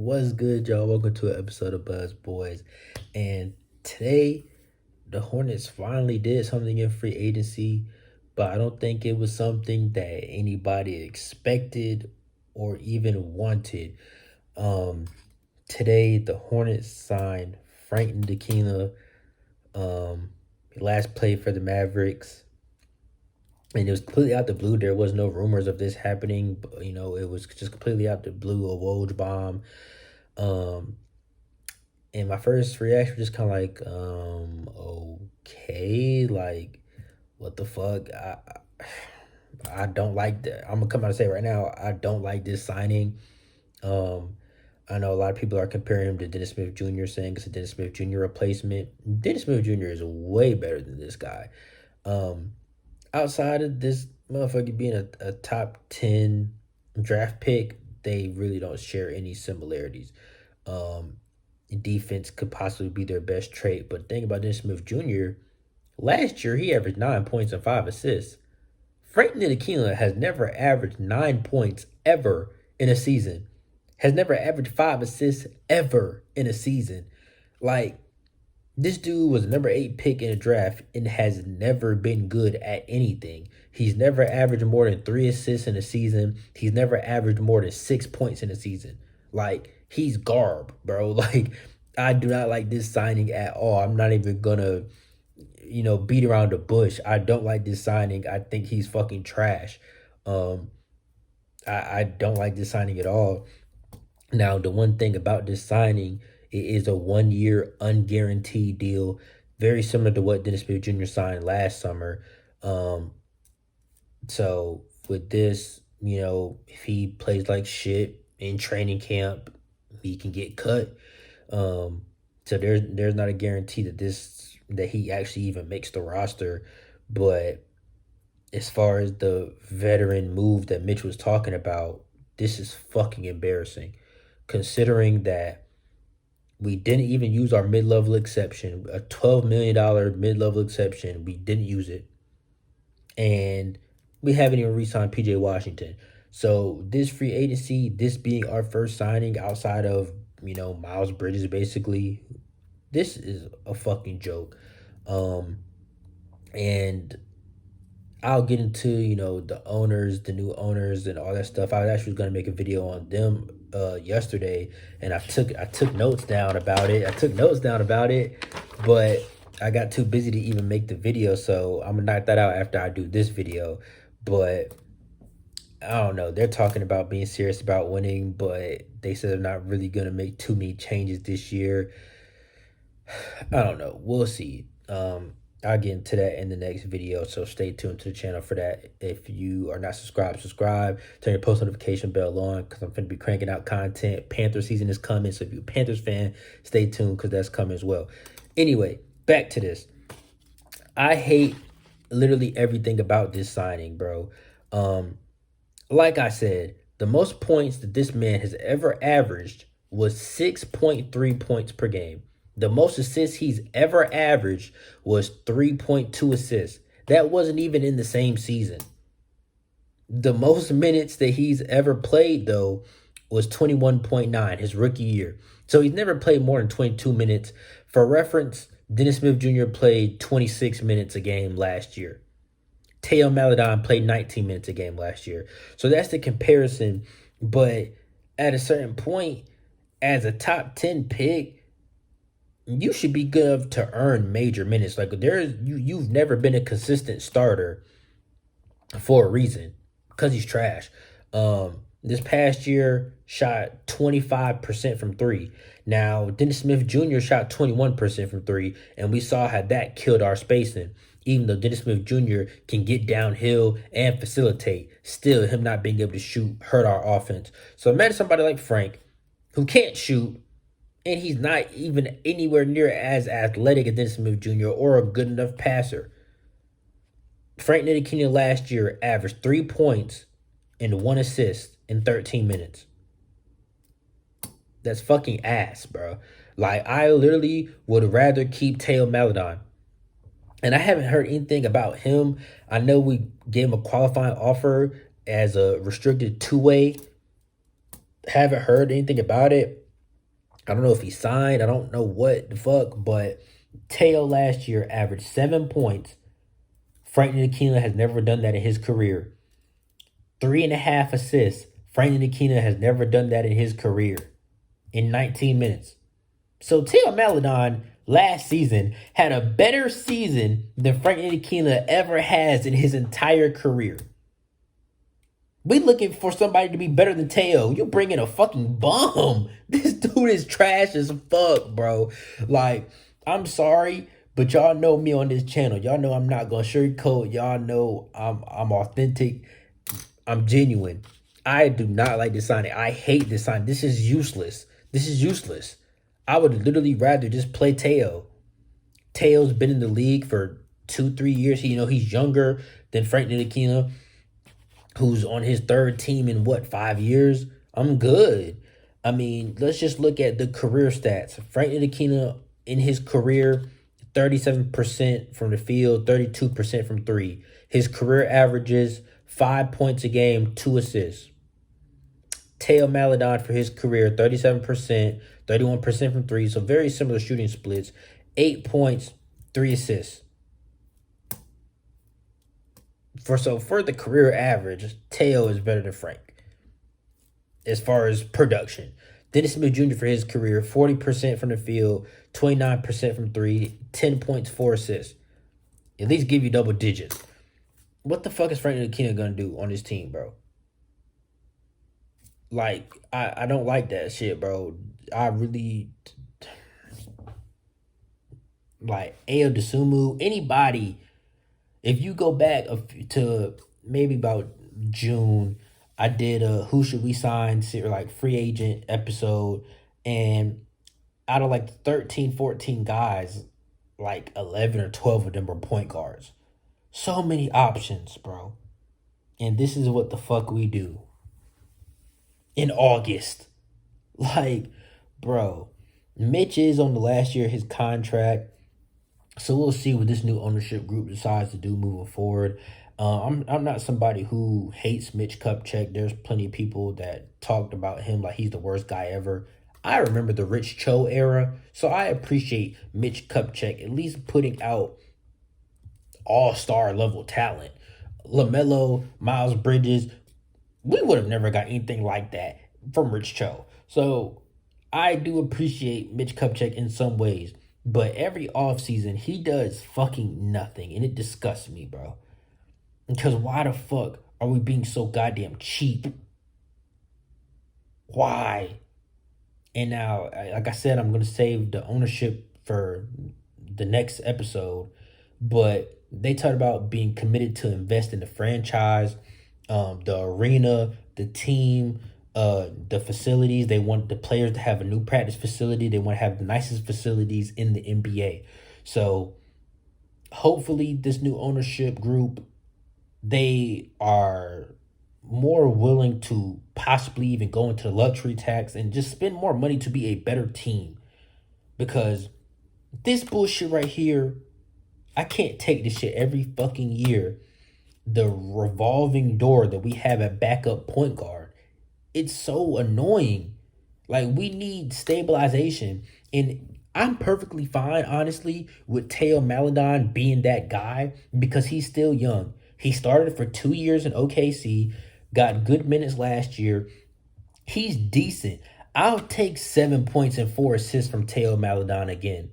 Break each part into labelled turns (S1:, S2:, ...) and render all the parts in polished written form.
S1: What's good, y'all? Welcome to an episode of Buzz Boys. And today, the Hornets finally did something in free agency, but I don't think it was something that anybody expected or even wanted. Um, Today, the Hornets signed Frank Ntilikinka. He last played for the Mavericks. And it was completely out the blue. There was no rumors of this happening. But, it was just completely out the blue. A Woj bomb. Um, and my first reaction was just kind of like, okay, like, what the fuck? I don't like that. I'm gonna come out and say right now, I don't like this signing. Um, I know a lot of people are comparing him to Dennis Smith Jr., saying it's a Dennis Smith Jr. replacement. Dennis Smith Jr. is way better than this guy. Um, Outside of this motherfucker being a top 10 draft pick, they really don't share any similarities. Um, Defense could possibly be their best trait, but think about Dennis Smith Jr. Last year, he averaged 9 points and 5 assists. Frank Ntilikinka has never averaged 9 points ever in a season. Has never averaged 5 assists ever in a season. Like, this dude was a number 8 pick in the draft and has never been good at anything. He's never averaged more than 3 assists in a season. He's never averaged more than 6 points in a season. Like, he's garb, bro. Like, I do not like this signing at all. I'm not even gonna, beat around the bush. I don't like this signing. I think he's fucking trash. Um, I don't like this signing at all. Now, the one thing about this signing, it is a 1 year unguaranteed deal, very similar to what Dennis Smith Jr. signed last summer. Um, so with this, if he plays like shit in training camp, he can get cut. So there's not a guarantee that he actually even makes the roster. But as far as the veteran move that Mitch was talking about, this is fucking embarrassing, considering that we didn't even use our mid-level exception, a $12 million mid-level exception. We didn't use it, and we haven't even re-signed PJ Washington. So this free agency, this being our first signing outside of Miles Bridges, basically, this is a fucking joke. Um, and I'll get into the owners, the new owners, and all that stuff. I actually was gonna make a video on them yesterday, and I took notes down about it. But I got too busy to even make the video, so I'm gonna knock that out after I do this video. But I don't know. They're talking about being serious about winning, but they said they're not really gonna make too many changes this year. I don't know. We'll see. I'll get into that in the next video, so stay tuned to the channel for that. If you are not subscribed, subscribe. Turn your post notification bell on, because I'm going to be cranking out content. Panther season is coming, so if you're a Panthers fan, stay tuned, because that's coming as well. Anyway, back to this. I hate literally everything about this signing, bro. Like I said, the most points that this man has ever averaged was 6.3 points per game. The most assists he's ever averaged was 3.2 assists. That wasn't even in the same season. The most minutes that he's ever played, though, was 21.9, his rookie year. So he's never played more than 22 minutes. For reference, Dennis Smith Jr. played 26 minutes a game last year. Teo Maledon played 19 minutes a game last year. So that's the comparison. But at a certain point, as a top 10 pick, you should be good to earn major minutes. Like, you've never been a consistent starter for a reason, because he's trash. This past year shot 25% from three. Now, Dennis Smith Jr. shot 21% from three, and we saw how that killed our spacing. Even though Dennis Smith Jr. can get downhill and facilitate, still him not being able to shoot hurt our offense. So imagine somebody like Frank, who can't shoot, and he's not even anywhere near as athletic as Dennis Smith Jr. or a good enough passer. Frank Ntilikinka last year averaged 3 points and 1 assist in 13 minutes. That's fucking ass, bro. Like, I literally would rather keep Teo Maledon. And I haven't heard anything about him. I know we gave him a qualifying offer as a restricted two-way. Haven't heard anything about it. I don't know if he signed. I don't know what the fuck, but Teo last year averaged 7 points. Frank Ntilikinka has never done that in his career. 3.5 assists. Frank Ntilikinka has never done that in his career in 19 minutes. So Teo Maledon last season had a better season than Frank Ntilikina ever has in his entire career. We looking for somebody to be better than Teo. You bringing a fucking bum. This dude is trash as fuck, bro. Like, I'm sorry, but y'all know me on this channel. Y'all know I'm not gonna sugarcoat. Y'all know I'm authentic. I'm genuine. I do not like this signing. I hate this signing. This is useless. This is useless. I would literally rather just play Teo. Teo's been in the league for 2-3 years. He's younger than Frank Ntilikina, who's on his third team in what, 5 years? I'm good. I mean, let's just look at the career stats. Frank Ntilikina in his career, 37% from the field, 32% from three. His career averages 5 points a game, 2 assists. Teo Maledon for his career, 37%, 31% from three. So very similar shooting splits. 8 points, 3 assists. For the career average, Teo is better than Frank as far as production. Dennis Smith Jr. for his career, 40% from the field, 29% from three, 10 points, 4 assists. At least give you double digits. What the fuck is Frank Ntilikina gonna do on this team, bro? Like, I don't like that shit, bro. I really like Ayo Dosunmu, anybody. If you go back to maybe about June, I did a Who Should We Sign, like free agent episode, and out of like 13, 14 guys, like 11 or 12 of them were point guards. So many options, bro. And this is what the fuck we do in August. Like, bro, Mitch is on the last year of his contract. So we'll see what this new ownership group decides to do moving forward. I'm not somebody who hates Mitch Kupchak. There's plenty of people that talked about him like he's the worst guy ever. I remember the Rich Cho era, so I appreciate Mitch Kupchak at least putting out all-star level talent. LaMelo, Miles Bridges, we would have never got anything like that from Rich Cho. So I do appreciate Mitch Kupchak in some ways. But every offseason, he does fucking nothing. And it disgusts me, bro. Because why the fuck are we being so goddamn cheap? Why? And now, like I said, I'm going to save the ownership for the next episode. But they talked about being committed to invest in the franchise, the arena, the team, the facilities. They want the players to have a new practice facility. They want to have the nicest facilities in the NBA. So hopefully this new ownership group, they are more willing to possibly even go into the luxury tax and just spend more money to be a better team. Because this bullshit right here, I can't take this shit every fucking year. The revolving door that we have at backup point guard, it's so annoying. Like, we need stabilization. And I'm perfectly fine, honestly, with Teo Maledon being that guy because he's still young. He started for 2 years in OKC, got good minutes last year. He's decent. I'll take 7 points and 4 assists from Teo Maledon again.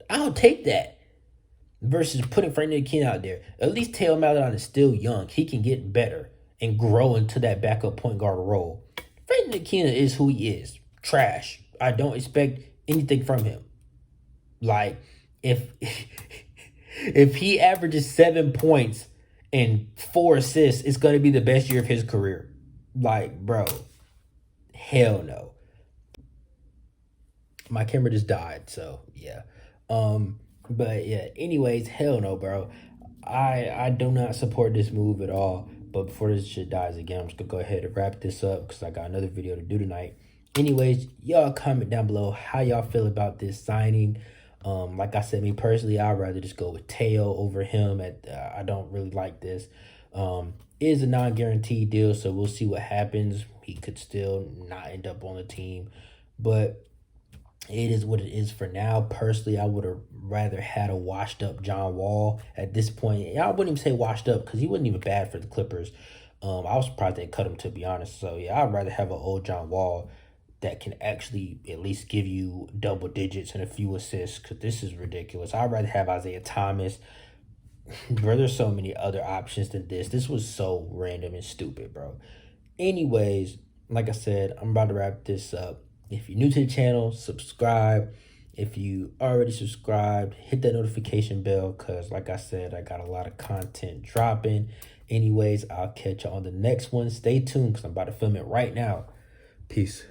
S1: I'll take that versus putting Frank Ntilikinka out there. At least Teo Maledon is still young. He can get better and grow into that backup point guard role. Frank Ntilikinka is who he is. Trash. I don't expect anything from him. Like, if if he averages 7 points and 4 assists, it's going to be the best year of his career. Like, bro, hell no. My camera just died, so yeah. But yeah, anyways, hell no, bro. I do not support this move at all. But before this shit dies again, I'm just gonna go ahead and wrap this up because I got another video to do tonight. Anyways, y'all comment down below how y'all feel about this signing. Like I said, me personally, I'd rather just go with Teo over him. I don't really like this. It is a non-guaranteed deal, so we'll see what happens. He could still not end up on the team, but it is what it is for now. Personally, I would have rather had a washed up John Wall at this point. I wouldn't even say washed up because he wasn't even bad for the Clippers. I was surprised they cut him, to be honest. So yeah, I'd rather have an old John Wall that can actually at least give you double digits and a few assists, because this is ridiculous. I'd rather have Isaiah Thomas. Bro, there's so many other options than this. This was so random and stupid, bro. Anyways, like I said, I'm about to wrap this up. If you're new to the channel, subscribe. If you already subscribed, hit that notification bell, because like I said, I got a lot of content dropping. Anyways, I'll catch you on the next one. Stay tuned because I'm about to film it right now. Peace.